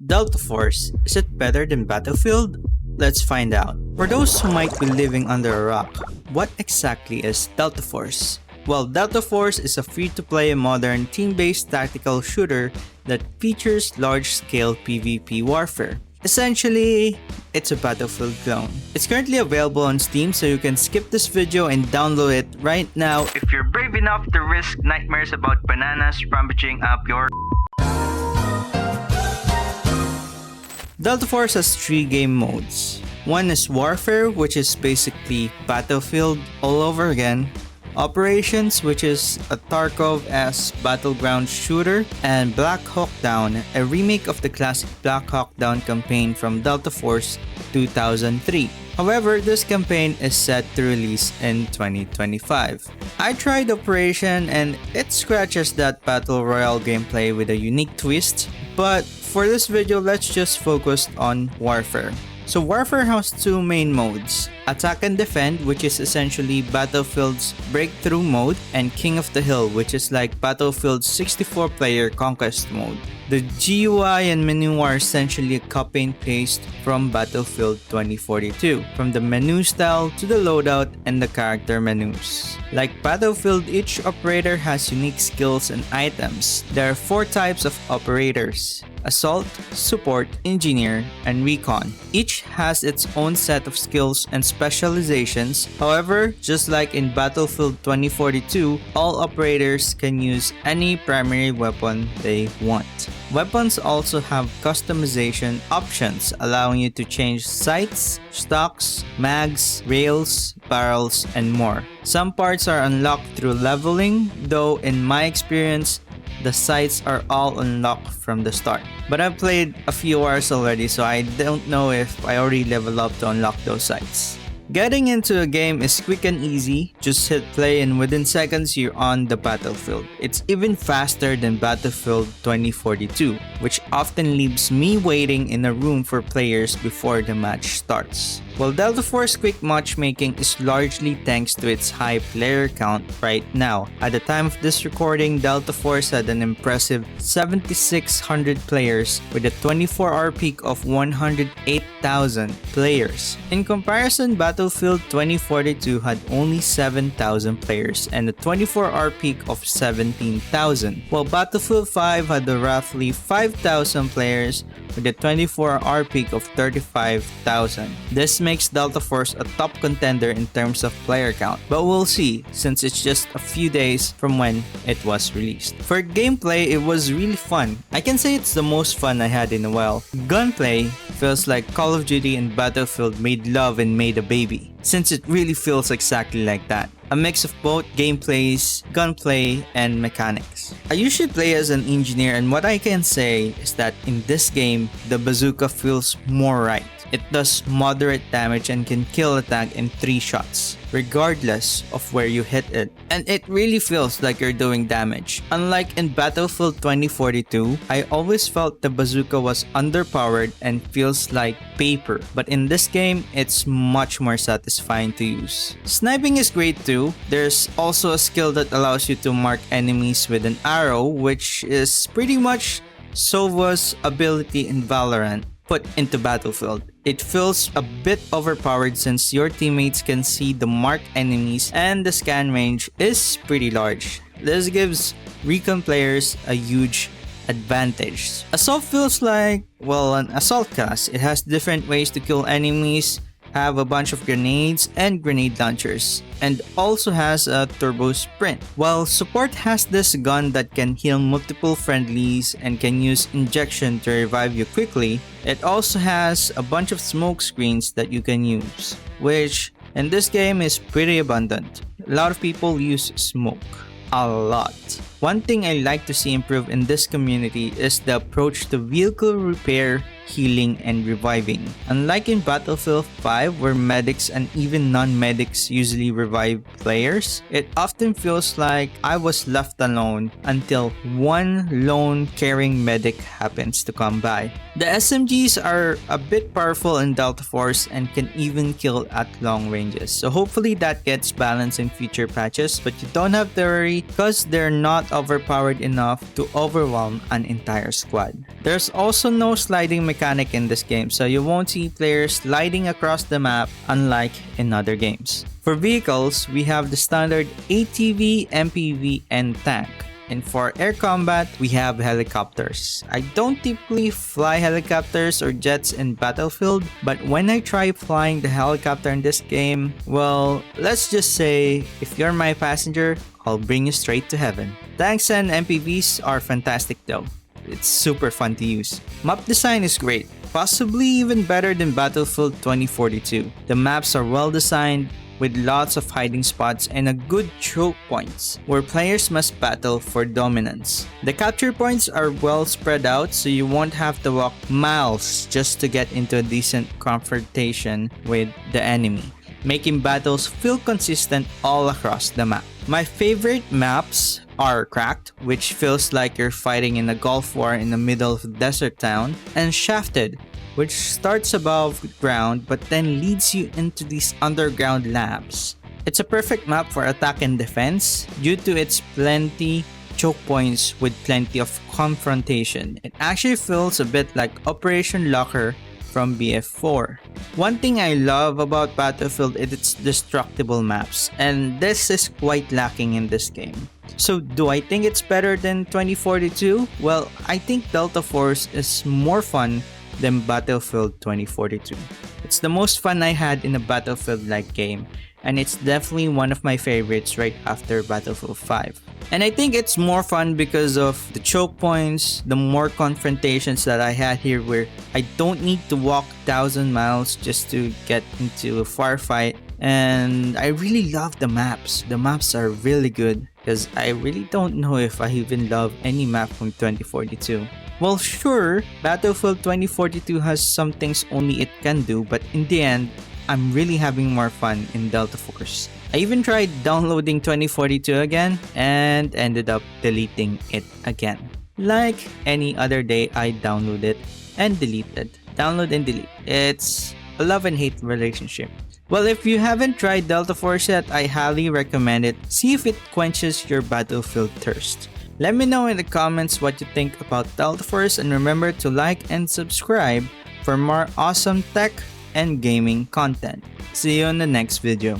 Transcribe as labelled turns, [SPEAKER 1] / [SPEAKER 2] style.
[SPEAKER 1] Delta Force, is it better than Battlefield? Let's find out. For those who might be living under a rock, what exactly is Delta Force? Well, Delta Force is a free-to-play modern team-based tactical shooter that features large-scale PvP warfare. Essentially, it's a Battlefield clone. It's currently available on Steam, so you can skip this video and download it right now if you're brave enough to risk nightmares about bananas rummaging up your. Delta Force has 3 game modes. One is Warfare, which is basically Battlefield all over again. Operations, which is a Tarkov-esque battleground shooter, and Black Hawk Down, a remake of the classic Black Hawk Down campaign from Delta Force 2003. However, this campaign is set to release in 2025. I tried Operation and it scratches that battle royale gameplay with a unique twist, but for this video, let's just focus on Warfare. So Warfare has 2 main modes, Attack and Defend, which is essentially Battlefield's breakthrough mode, and King of the Hill, which is like Battlefield's 64-player conquest mode. The GUI and menu are essentially a copy and paste from Battlefield 2042, from the menu style to the loadout and the character menus. Like Battlefield, each operator has unique skills and items. There are 4 types of operators: Assault, Support, Engineer, and Recon. Each has its own set of skills and specializations. However, just like in Battlefield 2042, all operators can use any primary weapon they want. Weapons also have customization options, allowing you to change sights, stocks, mags, rails, barrels, and more. Some parts are unlocked through leveling, though in my experience, the sights are all unlocked from the start. But I've played a few hours already, so I don't know if I already leveled up to unlock those sights. Getting into a game is quick and easy. Just hit play and within seconds you're on the battlefield. It's even faster than Battlefield 2042, which often leaves me waiting in a room for players before the match starts. While Delta Force quick matchmaking is largely thanks to its high player count right now. At the time of this recording, Delta Force had an impressive 7,600 players with a 24-hour peak of 108,000 players. In comparison, Battlefield 2042 had only 7,000 players and a 24-hour peak of 17,000, while Battlefield 5 had a roughly 5,000 players with a 24-hour peak of 35,000. This makes Delta Force a top contender in terms of player count, but we'll see since it's just a few days from when it was released. For gameplay, it was really fun. I can say it's the most fun I had in a while. Gunplay feels like Call of Duty and Battlefield made love and made a baby, since it really feels exactly like that. A mix of both gameplays, gunplay, and mechanics. I usually play as an engineer, and what I can say is that in this game, the bazooka feels more right. It does moderate damage and can kill a tank in 3 shots, regardless of where you hit it. And it really feels like you're doing damage. Unlike in Battlefield 2042, I always felt the bazooka was underpowered and feels like paper. But in this game, it's much more satisfying to use. Sniping is great too. There's also a skill that allows you to mark enemies with an arrow, which is pretty much Sova's ability in Valorant put into Battlefield. It feels a bit overpowered since your teammates can see the marked enemies and the scan range is pretty large. This gives recon players a huge advantage. Assault feels like, well, an assault class. It has different ways to kill enemies, have a bunch of grenades and grenade launchers, and also has a turbo sprint. While Support has this gun that can heal multiple friendlies and can use injection to revive you quickly, it also has a bunch of smoke screens that you can use, which in this game is pretty abundant. A lot of people use smoke. A lot. One thing I like to see improve in this community is the approach to vehicle repair, healing, and reviving. Unlike in Battlefield 5 where medics and even non-medics usually revive players, it often feels like I was left alone until one lone caring medic happens to come by. The SMGs are a bit powerful in Delta Force and can even kill at long ranges, so hopefully that gets balanced in future patches, but you don't have to worry because they're not overpowered enough to overwhelm an entire squad. There's also no sliding mechanic in this game, so you won't see players sliding across the map unlike in other games. For vehicles, we have the standard ATV, MPV, and tank. And for air combat, we have helicopters. I don't typically fly helicopters or jets in Battlefield, but when I try flying the helicopter in this game, well, let's just say, if you're my passenger, I'll bring you straight to heaven. Tanks and MPVs are fantastic though. It's super fun to use. Map design is great, possibly even better than Battlefield 2042. The maps are well designed, with lots of hiding spots and a good choke points where players must battle for dominance. The capture points are well spread out, so you won't have to walk miles just to get into a decent confrontation with the enemy, making battles feel consistent all across the map. My favorite maps are Cracked, which feels like you're fighting in a Gulf War in the middle of a desert town, and Shafted, which starts above ground but then leads you into these underground labs. It's a perfect map for attack and defense due to its plenty choke points with plenty of confrontation. It actually feels a bit like Operation Locker from BF4. One thing I love about Battlefield is its destructible maps, and this is quite lacking in this game. So do I think it's better than 2042? Well, I think Delta Force is more fun than Battlefield 2042. It's the most fun I had in a Battlefield-like game, and it's definitely one of my favorites right after Battlefield 5. And I think it's more fun because of the choke points, the more confrontations that I had here where I don't need to walk 1,000 miles just to get into a firefight. And I really love the maps. The maps are really good because I really don't know if I even love any map from 2042. Well, sure, Battlefield 2042 has some things only it can do, but in the end, I'm really having more fun in Delta Force. I even tried downloading 2042 again and ended up deleting it again. Like any other day, I downloaded and deleted. Download and delete. It's a love and hate relationship. Well, if you haven't tried Delta Force yet, I highly recommend it. See if it quenches your Battlefield thirst. Let me know in the comments what you think about Delta Force, and remember to like and subscribe for more awesome tech and gaming content. See you in the next video.